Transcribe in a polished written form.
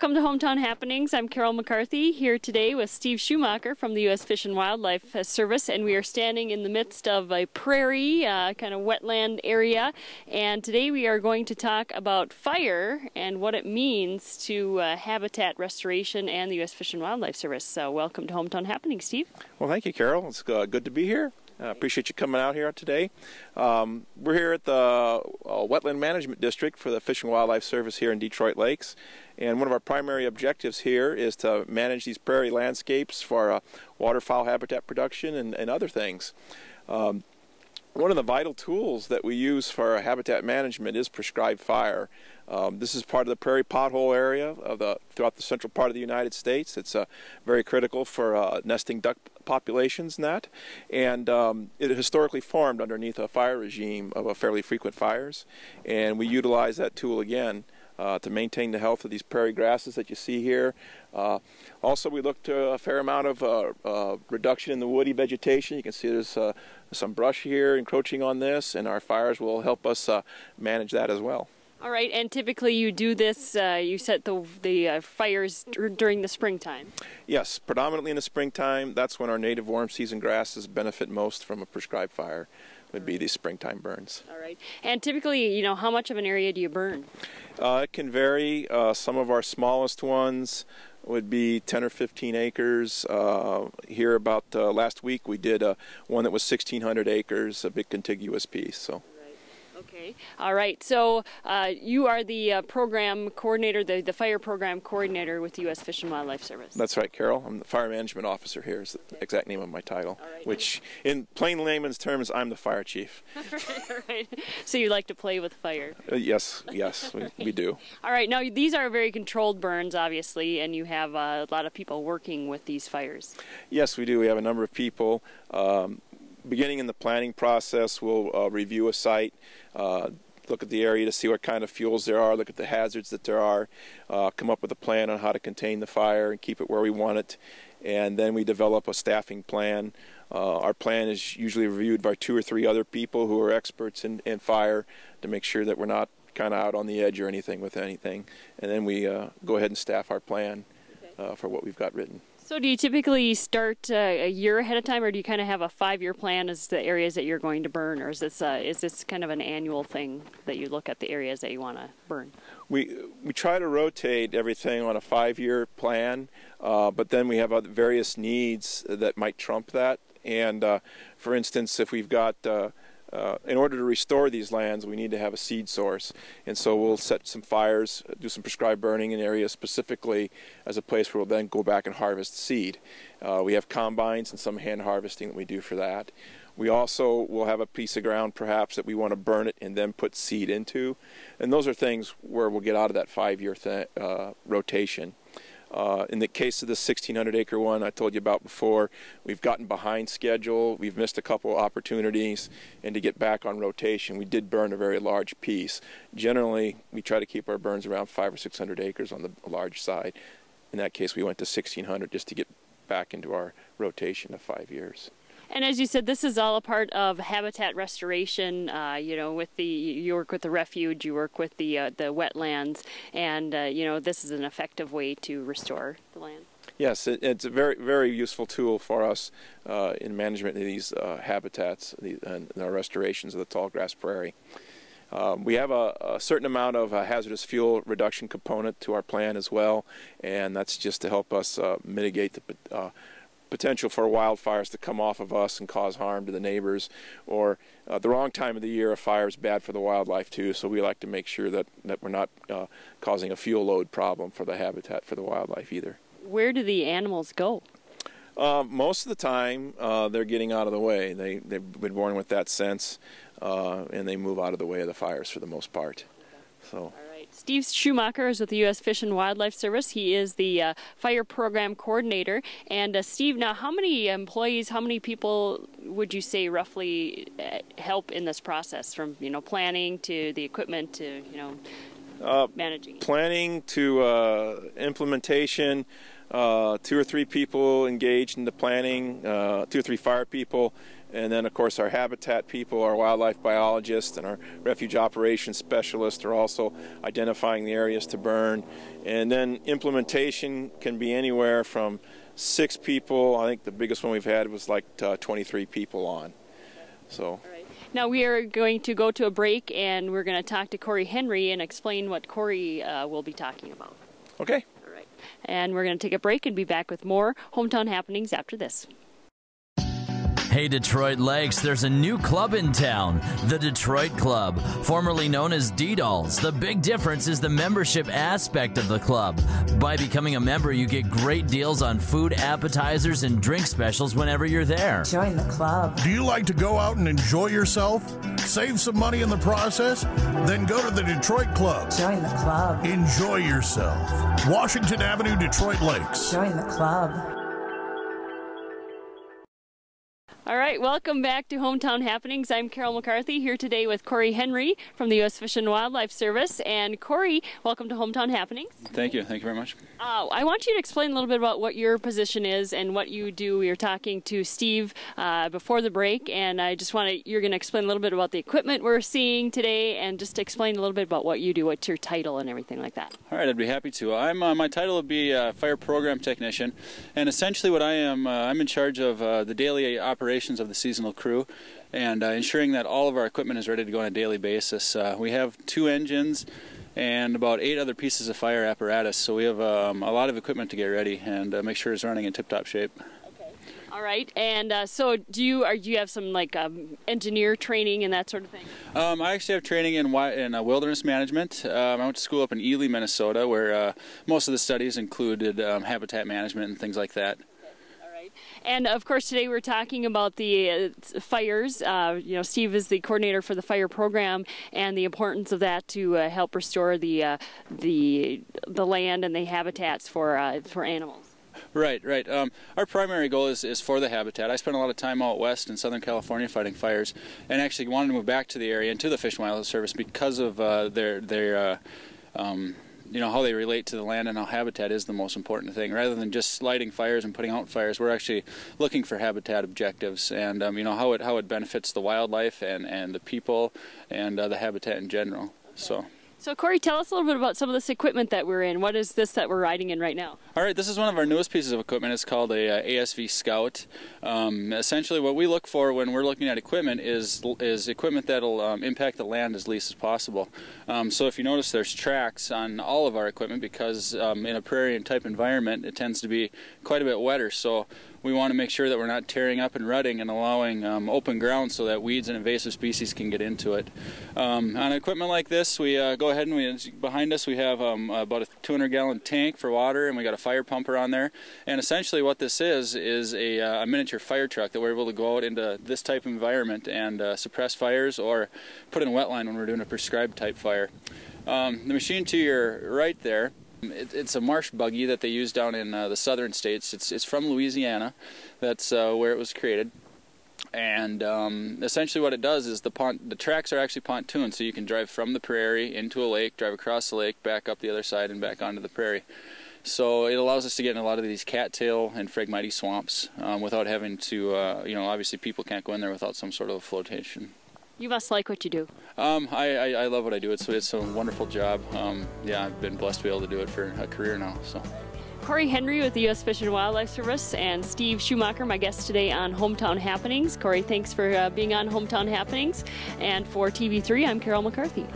Welcome to Hometown Happenings. I'm Carol McCarthy here today with Steve Schumacher from the U.S. Fish and Wildlife Service, and we are standing in the midst of a prairie, kind of wetland area, and today we are going to talk about fire and what it means to habitat restoration and the U.S. Fish and Wildlife Service. So welcome to Hometown Happenings, Steve. Well, thank you, Carol. It's good to be here. Appreciate you coming out here today. We're here at the Wetland Management District for the Fish and Wildlife Service here in Detroit Lakes. And one of our primary objectives here is to manage these prairie landscapes for waterfowl habitat production and other things. One of the vital tools that we use for habitat management is prescribed fire. This is part of the prairie pothole area throughout the central part of the United States. It's very critical for nesting duck populations and it historically formed underneath a fire regime of fairly frequent fires, and we utilize that tool again to maintain the health of these prairie grasses that you see here. Also, we looked at a fair amount of reduction in the woody vegetation. You can see there's some brush here encroaching on this, and our fires will help us manage that as well. All right, and typically you do this, you set the fires during the springtime? Yes, predominantly in the springtime. That's when our native warm season grasses benefit most from a prescribed fire, would be these springtime burns. All right, and typically, you know, how much of an area do you burn? It can vary. Some of our smallest ones would be 10 or 15 acres. Here about last week we did one that was 1,600 acres, a big contiguous piece. So. Okay. All right. So you are the program coordinator, the fire program coordinator with the U.S. Fish and Wildlife Service. That's right, Carol. I'm the fire management officer here is the exact name of my title, right. Which in plain layman's terms, I'm the fire chief. All right. So you like to play with fire? Yes, we do. All right. Now, these are very controlled burns, obviously, and you have a lot of people working with these fires. Yes, we do. We have a number of people. Beginning in the planning process, we'll review a site, look at the area to see what kind of fuels there are, look at the hazards that there are, come up with a plan on how to contain the fire and keep it where we want it, and then we develop a staffing plan. Our plan is usually reviewed by 2 or 3 other people who are experts in fire to make sure that we're not kind of out on the edge or anything with anything, and then we go ahead and staff our plan for what we've got written. So do you typically start a year ahead of time, or do you kind of have a 5-year plan as the areas that you're going to burn, or is this kind of an annual thing that you look at the areas that you want to burn? We try to rotate everything on a 5-year plan, but then we have various needs that might trump that. And for instance, if we've got in order to restore these lands, we need to have a seed source, and so we'll set some fires, do some prescribed burning in areas specifically as a place where we'll then go back and harvest seed. We have combines and some hand harvesting that we do for that. We also will have a piece of ground perhaps that we want to burn it and then put seed into, and those are things where we'll get out of that 5-year rotation. In the case of the 1,600 acre one I told you about before, we've gotten behind schedule, we've missed a couple of opportunities, and to get back on rotation we did burn a very large piece. Generally we try to keep our burns around 500 or 600 acres on the large side. In that case we went to 1,600 just to get back into our rotation of 5 years. And as you said, this is all a part of habitat restoration. You know, you work with the refuge, you work with the wetlands, and you know, this is an effective way to restore the land. Yes, it's a very, very useful tool for us in management of these habitats and our restorations of the tall grass prairie. We have a certain amount of hazardous fuel reduction component to our plan as well, and that's just to help us mitigate the potential for wildfires to come off of us and cause harm to the neighbors, or the wrong time of the year a fire is bad for the wildlife too, so we like to make sure that we're not causing a fuel load problem for the habitat for the wildlife either. Where do the animals go? Most of the time they're getting out of the way. They've been born with that sense, and they move out of the way of the fires for the most part. So. Steve Schumacher is with the U.S. Fish and Wildlife Service. He is the fire program coordinator. And Steve, now how many employees, how many people would you say roughly help in this process, from planning to the equipment to managing? Planning to implementation. 2 or 3 people engaged in the planning, 2 or 3 fire people, and then of course our habitat people, our wildlife biologists, and our refuge operations specialists are also identifying the areas to burn. And then implementation can be anywhere from 6 people. I think the biggest one we've had was like 23 people on. So. Now we are going to go to a break, and we're going to talk to Corey Henry and explain what Corey will be talking about. Okay. All right. And we're going to take a break and be back with more hometown happenings after this. Hey Detroit Lakes, there's a new club in town, the Detroit Club, formerly known as D-Dolls. The big difference is the membership aspect of the club. By becoming a member, you get great deals on food, appetizers, and drink specials whenever you're there. Join the club. Do you like to go out and enjoy yourself? Save some money in the process? Then go to the Detroit Club. Join the club. Enjoy yourself. Washington Avenue, Detroit Lakes. Join the club. All right, welcome back to Hometown Happenings. I'm Carol McCarthy here today with Corey Henry from the U.S. Fish and Wildlife Service. And Corey, welcome to Hometown Happenings. Thank you very much. I want you to explain a little bit about what your position is and what you do. We were talking to Steve before the break, and I just you're going to explain a little bit about the equipment we're seeing today, and just explain a little bit about what you do, what's your title and everything like that. All right, I'd be happy to. My title would be Fire Program Technician, and essentially what I am, I'm in charge of the daily operations of the seasonal crew and ensuring that all of our equipment is ready to go on a daily basis. We have 2 engines and about 8 other pieces of fire apparatus, so we have a lot of equipment to get ready and make sure it's running in tip-top shape. Okay. All right, and so do you have some like engineer training and that sort of thing? I actually have training in wilderness management. I went to school up in Ely, Minnesota, where most of the studies included habitat management and things like that. And of course, today we're talking about the fires. Steve is the coordinator for the fire program, and the importance of that to help restore the land and the habitats for animals. Right. Our primary goal is for the habitat. I spent a lot of time out west in Southern California fighting fires, and actually wanted to move back to the area and to the Fish and Wildlife Service because of their how they relate to the land and how habitat is the most important thing. Rather than just lighting fires and putting out fires, we're actually looking for habitat objectives and how it benefits the wildlife and the people and the habitat in general. So Corey, tell us a little bit about some of this equipment that we're in. What is this that we're riding in right now? All right, this is one of our newest pieces of equipment. It's called a ASV Scout. Essentially what we look for when we're looking at equipment is equipment that'll impact the land as least as possible. So if you notice, there's tracks on all of our equipment because in a prairie type environment it tends to be quite a bit wetter. So we want to make sure that we're not tearing up and rutting and allowing open ground so that weeds and invasive species can get into it. On equipment like this, we go ahead and behind us we have about a 200-gallon tank for water, and we got a fire pumper on there. And essentially what this is a miniature fire truck that we're able to go out into this type of environment and suppress fires or put in a wet line when we're doing a prescribed type fire. The machine to your right there, it's a marsh buggy that they use down in the southern states. It's from Louisiana. That's where it was created. And essentially what it does is the tracks are actually pontoons, so you can drive from the prairie into a lake, drive across the lake, back up the other side, and back onto the prairie. So it allows us to get in a lot of these cattail and phragmite swamps without having to, obviously people can't go in there without some sort of flotation. You must like what you do. I love what I do. It's a wonderful job. I've been blessed to be able to do it for a career now. So. Corey Henry with the U.S. Fish and Wildlife Service and Steve Schumacher, my guest today on Hometown Happenings. Corey, thanks for being on Hometown Happenings. And for TV3, I'm Carol McCarthy.